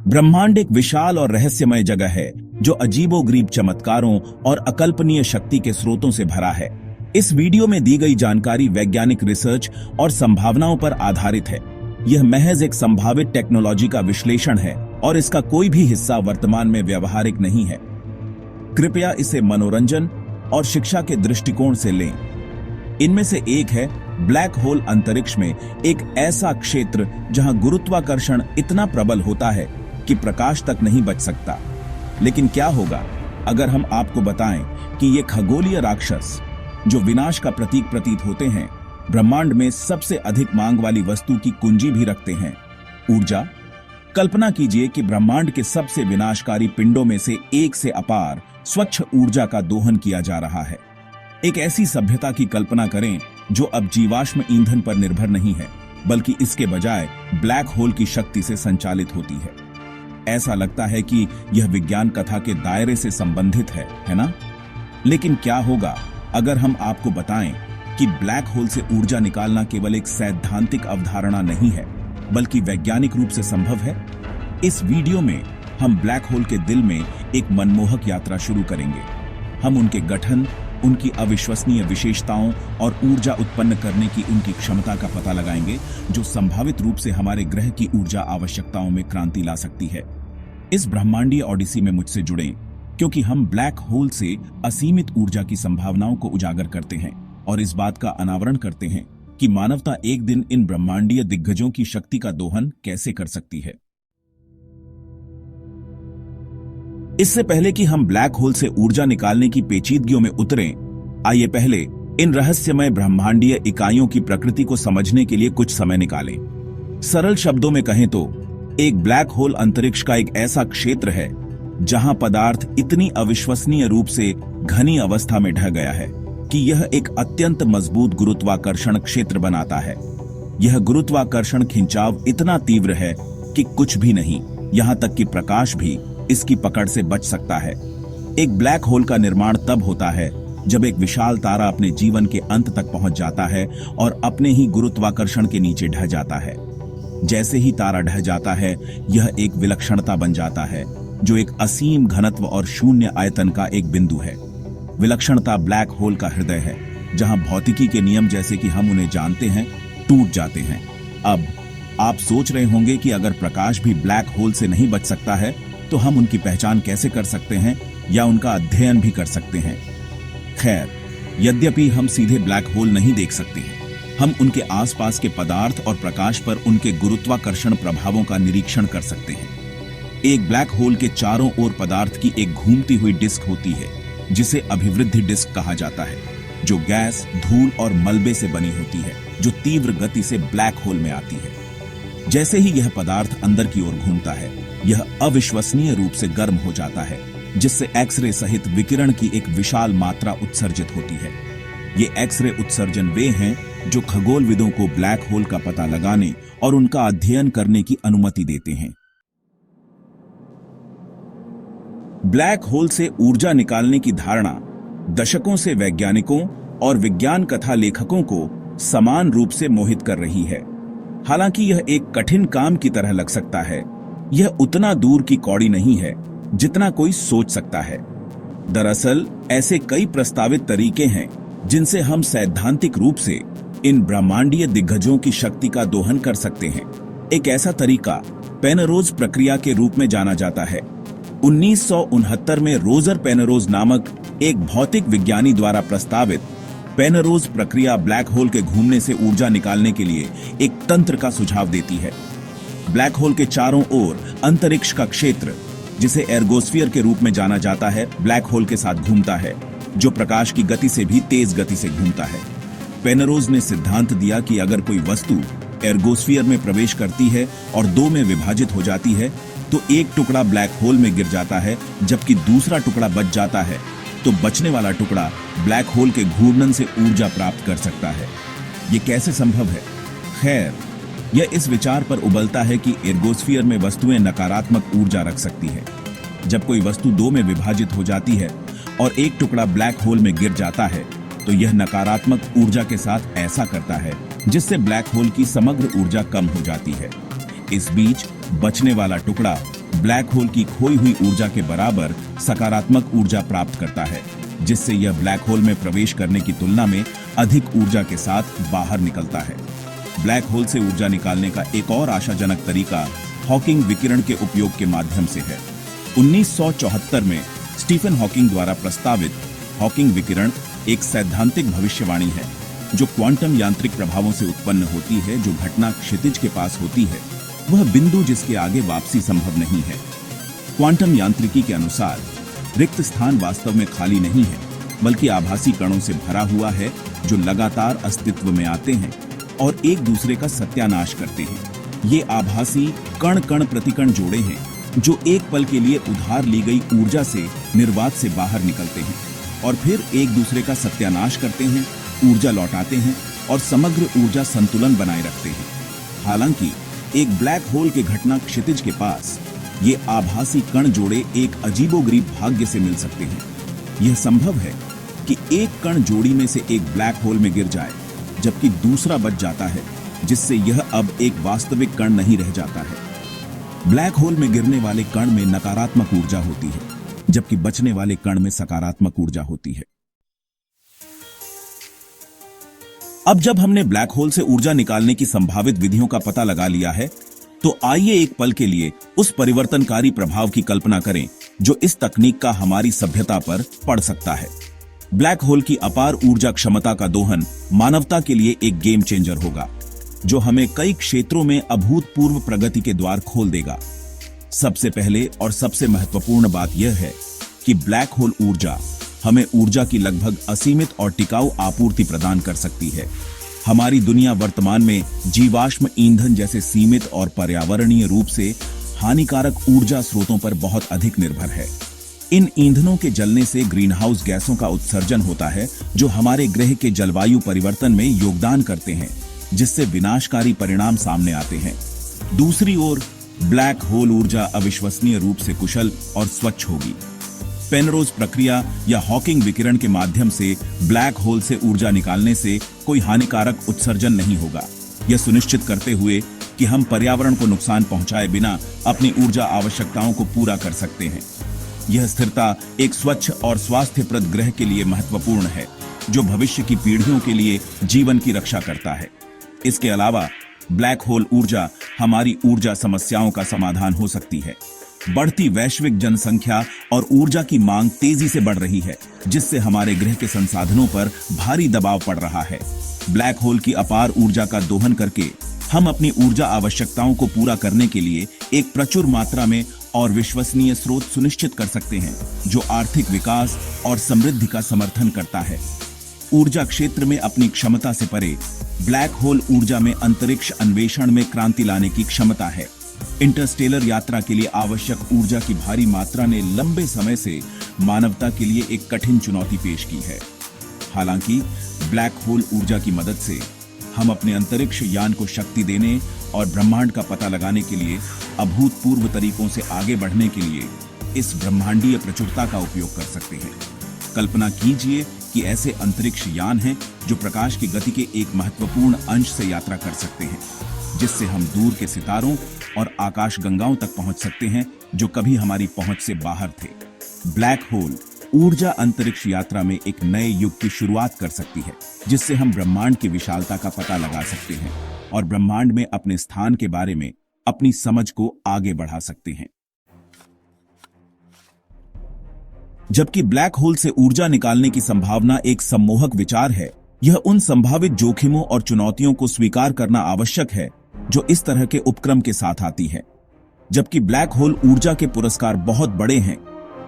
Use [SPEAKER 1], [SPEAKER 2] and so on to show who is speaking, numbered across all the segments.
[SPEAKER 1] ब्रह्मांड एक विशाल और रहस्यमय जगह है जो अजीबोगरीब चमत्कारों और अकल्पनीय शक्ति के स्रोतों से भरा है। इस वीडियो में दी गई जानकारी वैज्ञानिक रिसर्च और संभावनाओं पर आधारित है। यह महज एक संभावित टेक्नोलॉजी का विश्लेषण है और इसका कोई भी हिस्सा वर्तमान में व्यावहारिक नहीं है। कृपया इसे मनोरंजन और शिक्षा के दृष्टिकोण से लें। इनमें से एक है ब्लैक होल अंतरिक्ष में एक ऐसा क्षेत्र जहां गुरुत्वाकर्षण इतना प्रबल होता है कि प्रकाश तक नहीं बच सकता। लेकिन क्या होगा अगर हम आपको बताएं कि ये खगोलीय राक्षस जो विनाश का प्रतीक प्रतीत होते हैं, ब्रह्मांड में सबसे अधिक मांग वाली वस्तु की कुंजी भी रखते हैं, ऊर्जा। कल्पना कीजिए कि ब्रह्मांड के सबसे विनाशकारी पिंडों में से एक से अपार स्वच्छ ऊर्जा का दोहन किया जा रहा है। एक ऐसी सभ्यता की कल्पना करें जो अब जीवाश्म ईंधन पर निर्भर नहीं है, बल्कि इसके बजाय ब्लैक होल की शक्ति से संचालित होती है। ऐसा लगता है कि यह विज्ञान कथा के दायरे से संबंधित है ना? लेकिन क्या होगा अगर हम आपको बताएं कि ब्लैक होल से ऊर्जा निकालना केवल एक सैद्धांतिक अवधारणा नहीं है, बल्कि वैज्ञानिक रूप से संभव है? इस वीडियो में हम ब्लैक होल के दिल में एक मनमोहक यात्रा शुरू करेंगे। हम उनके गठन, उनकी अविश्वसनीय विशेषताओं और ऊर्जा उत्पन्न करने की उनकी क्षमता का पता लगाएंगे, जो संभावित रूप से हमारे ग्रह की ऊर्जा आवश्यकताओं में क्रांति ला सकती है। इस ब्रह्मांडीय ओडिसी में मुझसे जुड़ें, क्योंकि हम ब्लैक होल से असीमित ऊर्जा की संभावनाओं को उजागर करते हैं और इस बात का अनावरण करते हैं कि मानवता एक दिन इन ब्रह्मांडीय दिग्गजों की शक्ति का दोहन कैसे कर सकती है। इससे पहले कि हम ब्लैक होल से ऊर्जा निकालने की पेचीदगियों में उतरें, आइए पहले इन रहस्यमय ब्रह्मांडीय इकाइयों की प्रकृति को समझने के लिए कुछ समय निकालें। सरल शब्दों में कहें तो एक ब्लैक होल अंतरिक्ष का एक ऐसा क्षेत्र है जहां पदार्थ इतनी अविश्वसनीय रूप से घनी अवस्था में ढह गया है कि यह एक अत्यंत मजबूत गुरुत्वाकर्षण क्षेत्र बनाता है। यह गुरुत्वाकर्षण खिंचाव इतना तीव्र है कि कुछ भी नहीं, यहां तक कि प्रकाश भी इसकी पकड़ से बच सकता है। एक ब्लैक होल का निर्माण तब होता है जब एक विशाल तारा अपने जीवन के अंत तक पहुंच जाता है और अपने ही गुरुत्वाकर्षण के नीचे ढह जाता है। जैसे ही तारा ढह जाता है, यह एक विलक्षणता बन जाता है जो एक असीम घनत्व और शून्य आयतन का एक बिंदु है। विलक्षणता ब्लैक होल का हृदय है, जहां भौतिकी के नियम जैसे कि हम उन्हें जानते हैं टूट जाते हैं। अब आप सोच रहे होंगे कि अगर प्रकाश भी ब्लैक होल से नहीं बच सकता है, तो हम उनकी पहचान कैसे कर सकते हैं या उनका अध्ययन भी कर सकते हैं। खैर, यद्यपि हम सीधे ब्लैक होल नहीं देख सकते हैं, हम उनके आसपास के पदार्थ और प्रकाश पर उनके गुरुत्वाकर्षण प्रभावों का निरीक्षण कर सकते हैं। एक ब्लैक होल के चारों ओर पदार्थ की एक घूमती हुई डिस्क होती है, जिसे अभिवृद्धि डिस्क कहा जाता है, जो गैस, धूल और मलबे से बनी होती है, जो तीव्र गति से ब्लैक होल में आती है। जैसे ही यह पदार्थ अंदर की ओर घूमता है, यह अविश्वसनीय रूप से गर्म हो जाता है, जिससे एक्सरे सहित विकिरण की एक विशाल मात्रा उत्सर्जित होती है। ये एक्सरे उत्सर्जन वे हैं जो खगोलविदों को ब्लैक होल का पता लगाने और उनका अध्ययन करने की अनुमति देते हैं। ब्लैक होल से ऊर्जा निकालने की धारणा दशकों से वैज्ञानिकों और विज्ञान कथा लेखकों को समान रूप से मोहित कर रही है। हालांकि यह एक कठिन काम की तरह लग सकता है, यह उतना दूर की कौड़ी नहीं है जितना कोई सोच सकता है। दरअसल ऐसे कई प्रस्तावित तरीके हैं जिनसे हम सैद्धांतिक रूप से इन ब्रह्मांडीय दिग्गजों की शक्ति का दोहन कर सकते हैं। एक ऐसा तरीका पेनरोज प्रक्रिया के रूप में जाना जाता है। 1969 में रोजर पेनरोज नामक एक भौतिक विज्ञानी द्वारा प्रस्तावित पेनरोज प्रक्रिया ब्लैक होल के घूमने से ऊर्जा निकालने के लिए एक तंत्र का सुझाव देती है। ब्लैक होल के चारों ओर अंतरिक्ष का क्षेत्र, जिसे एर्गोस्फीयर के रूप में जाना जाता है, ब्लैक होल के साथ घूमता है, जो प्रकाश की गति से भी तेज गति से घूमता है। पेनरोज ने सिद्धांत दिया कि अगर कोई वस्तु एर्गोस्फीयर में प्रवेश करती है और दो में विभाजित हो जाती है, तो एक टुकड़ा ब्लैक होल में गिर जाता है, जबकि दूसरा टुकड़ा बच जाता है, तो बचने वाला टुकड़ा ब्लैक होल के घूर्णन से ऊर्जा प्राप्त कर सकता है। ये कैसे संभव है? खैर, यह इस विचार पर उबलता है कि एर्गोस्फीयर में वस्तुएं नकारात्मक ऊर्जा रख सकती है। जब कोई वस्तु दो में विभाजित हो जाती है और एक टुकड़ा ब्लैक होल में गिर जाता है, तो यह नकारात्मक ऊर्जा के साथ ऐसा करता है जिससे ब्लैक होल की समग्र ऊर्जा कम हो जाती है। इस बीच बचने वाला टुकड़ा ब्लैक होल की खोई हुई ऊर्जा के बराबर सकारात्मक ऊर्जा प्राप्त करता है, जिससे यह ब्लैक होल में प्रवेश करने की तुलना में अधिक ऊर्जा के साथ बाहर निकलता है। ब्लैक होल से ऊर्जा निकालने का एक और आशाजनक तरीका हॉकिंग विकिरण के उपयोग के माध्यम से है। 1974 में स्टीफन हॉकिंग द्वारा प्रस्तावित हॉकिंग विकिरण एक सैद्धांतिक भविष्यवाणी है जो क्वांटम यांत्रिक प्रभावों से उत्पन्न होती है। जो घटना क्षितिज के पास होती है वह बिंदु जिसके आगे वापसी संभव नहीं है। क्वांटम यांत्रिकी के अनुसार रिक्त स्थान वास्तव में खाली नहीं है, बल्कि आभासी कणों से भरा हुआ है जो लगातार अस्तित्व में आते हैं और एक दूसरे का सत्यानाश करते हैं। ये आभासी कण कण प्रतिकण जोड़े हैं जो एक पल के लिए उधार ली गई ऊर्जा से निर्वात से बाहर निकलते हैं और फिर एक दूसरे का सत्यानाश करते हैं, ऊर्जा लौटाते हैं और समग्र ऊर्जा संतुलन बनाए रखते हैं। हालांकि एक ब्लैक होल के घटना क्षितिज के पास ये आभासी कण जोड़े एक अजीबोगरीब भाग्य से मिल सकते हैं। यह संभव है कि एक कण जोड़ी में से एक ब्लैक होल में गिर जाए जबकि दूसरा बच जाता है, जिससे यह अब एक वास्तविक कण नहीं रह जाता है। ब्लैक होल में गिरने वाले कण में नकारात्मक ऊर्जा होती है, जबकि बचने वाले कण में सकारात्मक ऊर्जा होती है। अब जब हमने ब्लैक होल से ऊर्जा निकालने की संभावित विधियों का पता लगा लिया है, तो आइए एक पल के लिए उस परिवर्तनकारी प्रभाव की कल्पना करें जो इस तकनीक का हमारी सभ्यता पर पड़ सकता है। ब्लैक होल की अपार ऊर्जा क्षमता का दोहन मानवता के लिए एक गेम चेंजर होगा, जो हमें कई क्षेत्रों में अभूतपूर्व प्रगति के द्वार खोल देगा। सबसे पहले और सबसे महत्वपूर्ण बात यह है कि ब्लैक होल ऊर्जा हमें ऊर्जा की लगभग असीमित और टिकाऊ आपूर्ति प्रदान कर सकती है। हमारी दुनिया वर्तमान में जीवाश्म ईंधन जैसे सीमित और पर्यावरणीय रूप से हानिकारक ऊर्जा स्रोतों पर बहुत अधिक निर्भर है। इन ईंधनों के जलने से ग्रीनहाउस गैसों का उत्सर्जन होता है जो हमारे ग्रह के जलवायु परिवर्तन में योगदान करते हैं, जिससे विनाशकारी परिणाम सामने आते हैं। दूसरी ओर ब्लैक होल ऊर्जा अविश्वसनीय रूप से कुशल और स्वच्छ होगी। पेनरोज प्रक्रिया या हॉकिंग विकिरण के माध्यम से ब्लैक होल से ऊर्जा निकालने से कोई हानिकारक उत्सर्जन नहीं होगा, यह सुनिश्चित करते हुए कि हम पर्यावरण को नुकसान पहुंचाए बिना अपनी ऊर्जा आवश्यकताओं को पूरा कर सकते हैं। यह स्थिरता एक स्वच्छ और स्वास्थ्यप्रद ग्रह के लिए महत्वपूर्ण है, जो भविष्य की पीढ़ियों के लिए जीवन की रक्षा करता है। इसके अलावा ब्लैक होल ऊर्जा हमारी ऊर्जा समस्याओं का समाधान हो सकती है। बढ़ती वैश्विक जनसंख्या और ऊर्जा की मांग तेजी से बढ़ रही है, जिससे हमारे ग्रह के संसाधनों पर भारी दबाव पड़ रहा है। ब्लैक होल की अपार ऊर्जा का दोहन करके हम अपनी ऊर्जा आवश्यकताओं को पूरा करने के लिए एक प्रचुर मात्रा में और विश्वसनीय स्रोत सुनिश्चित कर सकते हैं, जो आर्थिक विकास और समृद्धि का समर्थन करता है। ऊर्जा क्षेत्र में अपनी क्षमता से परे ब्लैक होल ऊर्जा में अंतरिक्ष अन्वेषण में क्रांति लाने की क्षमता है। इंटरस्टेलर यात्रा के लिए आवश्यक ऊर्जा की भारी मात्रा ने लंबे समय से मानवता के लिए एक कठिन चुनौती पेश की है। हालांकि ब्लैक होल ऊर्जा की मदद से हम अपने अंतरिक्ष यान को शक्ति देने और ब्रह्मांड का पता लगाने के लिए अभूतपूर्व तरीकों से आगे बढ़ने के लिए इस ब्रह्मांडीय प्रचुरता का उपयोग कर सकते हैं। कल्पना कीजिए कि ऐसे अंतरिक्ष यान हैं जो प्रकाश की गति के एक महत्वपूर्ण अंश से यात्रा कर सकते हैं, जिससे हम दूर के सितारों और आकाश गंगाओं तक पहुंच सकते हैं जो कभी हमारी पहुंच से बाहर थे। ब्लैक होल ऊर्जा अंतरिक्ष यात्रा में एक नए युग की शुरुआत कर सकती है, जिससे हम ब्रह्मांड की विशालता का पता लगा सकते हैं और ब्रह्मांड में अपने स्थान के बारे में अपनी समझ को आगे बढ़ा सकते हैं। जबकि ब्लैक होल से ऊर्जा निकालने की संभावना एक सम्मोहक विचार है, यह उन संभावित जोखिमों और चुनौतियों को स्वीकार करना आवश्यक है जो इस तरह के उपक्रम के साथ आती है। जबकि ब्लैक होल ऊर्जा के पुरस्कार बहुत बड़े हैं,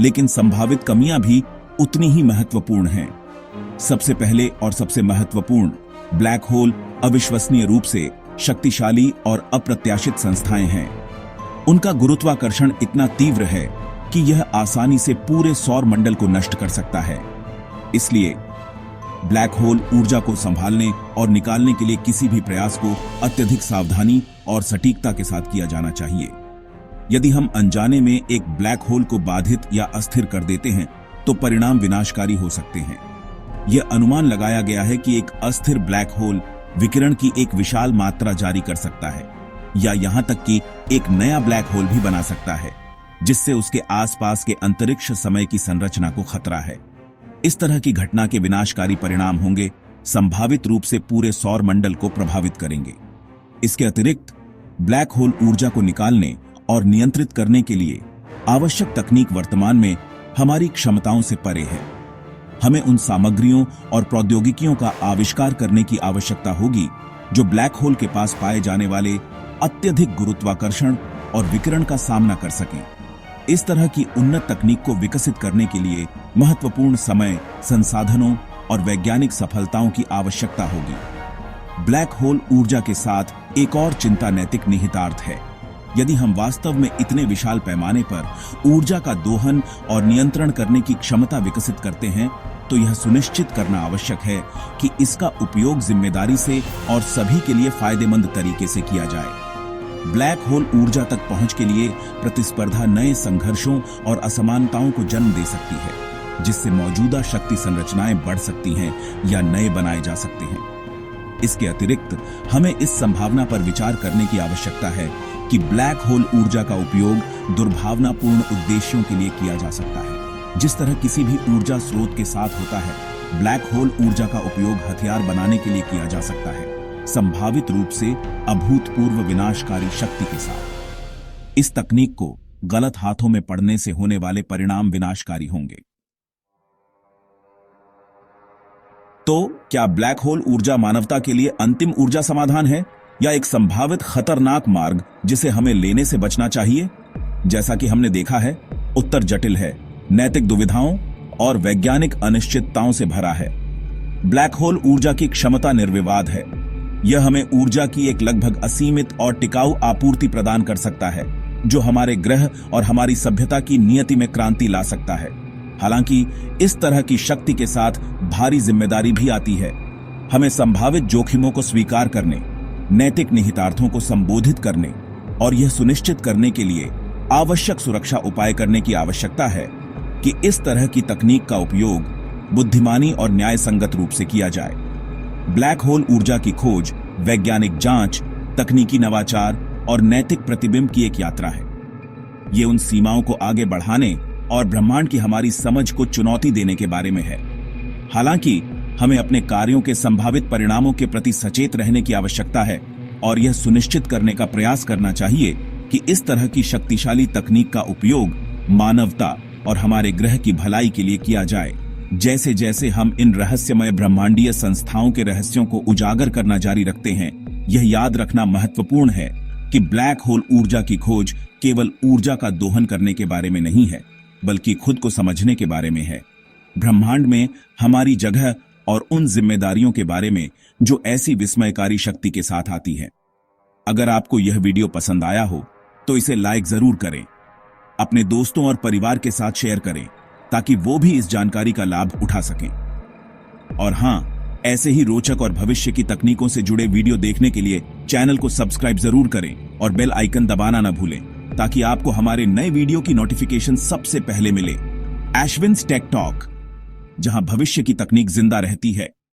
[SPEAKER 1] लेकिन संभावित कमियां भी उतनी ही महत्वपूर्ण हैं। सबसे पहले और सबसे महत्वपूर्ण, ब्लैक होल अविश्वसनीय रूप से शक्तिशाली और अप्रत्याशित संस्थाएं हैं। उनका गुरुत्वाकर्षण इतना तीव्र है कि यह आसानी से पूरे सौर मंडल को नष्ट कर सकता है। इसलिए ब्लैक होल ऊर्जा को संभालने और निकालने के लिए किसी भी प्रयास को अत्यधिक सावधानी और सटीकता के साथ किया जाना चाहिए। यदि हम अनजाने में एक ब्लैक होल को बाधित या अस्थिर कर देते हैं, तो परिणाम विनाशकारी हो सकते हैं। यह अनुमान लगाया गया है कि एक अस्थिर ब्लैक होल विकिरण की एक विशाल मात्रा जारी कर सकता है, या यहां तक कि एक नया ब्लैक होल भी बना सकता है। जिससे उसके आसपास के अंतरिक्ष समय की संरचना को खतरा है। इस तरह की घटना के विनाशकारी परिणाम होंगे, संभावित रूप से पूरे सौर मंडल को प्रभावित करेंगे। इसके अतिरिक्त ब्लैक होल ऊर्जा को निकालने और नियंत्रित करने के लिए आवश्यक तकनीक वर्तमान में हमारी क्षमताओं से परे है। हमें उन सामग्रियों और प्रौद्योगिकियों का आविष्कार करने की आवश्यकता होगी जो ब्लैक होल के पास पाए जाने वाले अत्यधिक गुरुत्वाकर्षण और विकिरण का सामना कर सकें। इस तरह की उन्नत तकनीक को विकसित करने के लिए महत्वपूर्ण समय, संसाधनों और वैज्ञानिक सफलताओं की आवश्यकता होगी। ब्लैक होल ऊर्जा के साथ एक और चिंता नैतिक निहितार्थ है। यदि हम वास्तव में इतने विशाल पैमाने पर ऊर्जा का दोहन और नियंत्रण करने की क्षमता विकसित करते हैं, तो यह सुनिश्चित करना आवश्यक है कि इसका उपयोग जिम्मेदारी से और सभी के लिए फायदेमंद तरीके से किया जाए। ब्लैक होल ऊर्जा तक पहुंच के लिए प्रतिस्पर्धा नए संघर्षों और असमानताओं को जन्म दे सकती है, जिससे मौजूदा शक्ति संरचनाएं बढ़ सकती हैं या नए बनाए जा सकते हैं। इसके अतिरिक्त हमें इस संभावना पर विचार करने की आवश्यकता है कि ब्लैक होल ऊर्जा का उपयोग दुर्भावनापूर्ण उद्देश्यों के लिए किया जा सकता है। जिस तरह किसी भी ऊर्जा स्रोत के साथ होता है, ब्लैक होल ऊर्जा का उपयोग हथियार बनाने के लिए किया जा सकता है, संभावित रूप से अभूतपूर्व विनाशकारी शक्ति के साथ। इस तकनीक को गलत हाथों में पड़ने से होने वाले परिणाम विनाशकारी होंगे। तो क्या ब्लैक होल ऊर्जा मानवता के लिए अंतिम ऊर्जा समाधान है या एक संभावित खतरनाक मार्ग जिसे हमें लेने से बचना चाहिए? जैसा कि हमने देखा है, उत्तर जटिल है, नैतिक दुविधाओं और वैज्ञानिक अनिश्चितताओं से भरा है। ब्लैक होल ऊर्जा की क्षमता निर्विवाद है। यह हमें ऊर्जा की एक लगभग असीमित और टिकाऊ आपूर्ति प्रदान कर सकता है, जो हमारे ग्रह और हमारी सभ्यता की नियति में क्रांति ला सकता है। हालांकि इस तरह की शक्ति के साथ भारी जिम्मेदारी भी आती है। हमें संभावित जोखिमों को स्वीकार करने, नैतिक निहितार्थों को संबोधित करने और यह सुनिश्चित करने के लिए आवश्यक सुरक्षा उपाय करने की आवश्यकता है कि इस तरह की तकनीक का उपयोग बुद्धिमानी और न्याय संगत रूप से किया जाए। ब्लैक होल ऊर्जा की खोज वैज्ञानिक जांच, तकनीकी नवाचार और नैतिक प्रतिबिंब की एक यात्रा है। ये उन सीमाओं को आगे बढ़ाने और ब्रह्मांड की हमारी समझ को चुनौती देने के बारे में है। हालांकि हमें अपने कार्यों के संभावित परिणामों के प्रति सचेत रहने की आवश्यकता है और यह सुनिश्चित करने का प्रयास करना चाहिए कि इस तरह की शक्तिशाली तकनीक का उपयोग मानवता और हमारे ग्रह की भलाई के लिए किया जाए। जैसे जैसे हम इन रहस्यमय ब्रह्मांडीय संस्थाओं के रहस्यों को उजागर करना जारी रखते हैं, यह याद रखना महत्वपूर्ण है कि ब्लैक होल ऊर्जा की खोज केवल ऊर्जा का दोहन करने के बारे में नहीं है, बल्कि खुद को समझने के बारे में है, ब्रह्मांड में हमारी जगह और उन जिम्मेदारियों के बारे में जो ऐसी विस्मयकारी शक्ति के साथ आती है। अगर आपको यह वीडियो पसंद आया हो तो इसे लाइक जरूर करें, अपने दोस्तों और परिवार के साथ शेयर करें ताकि वो भी इस जानकारी का लाभ उठा सकें। और हां, ऐसे ही रोचक और भविष्य की तकनीकों से जुड़े वीडियो देखने के लिए चैनल को सब्सक्राइब जरूर करें और बेल आइकन दबाना न भूलें ताकि आपको हमारे नए वीडियो की नोटिफिकेशन सबसे पहले मिले। एश्विन्स टेक टॉक, जहां भविष्य की तकनीक जिंदा रहती है।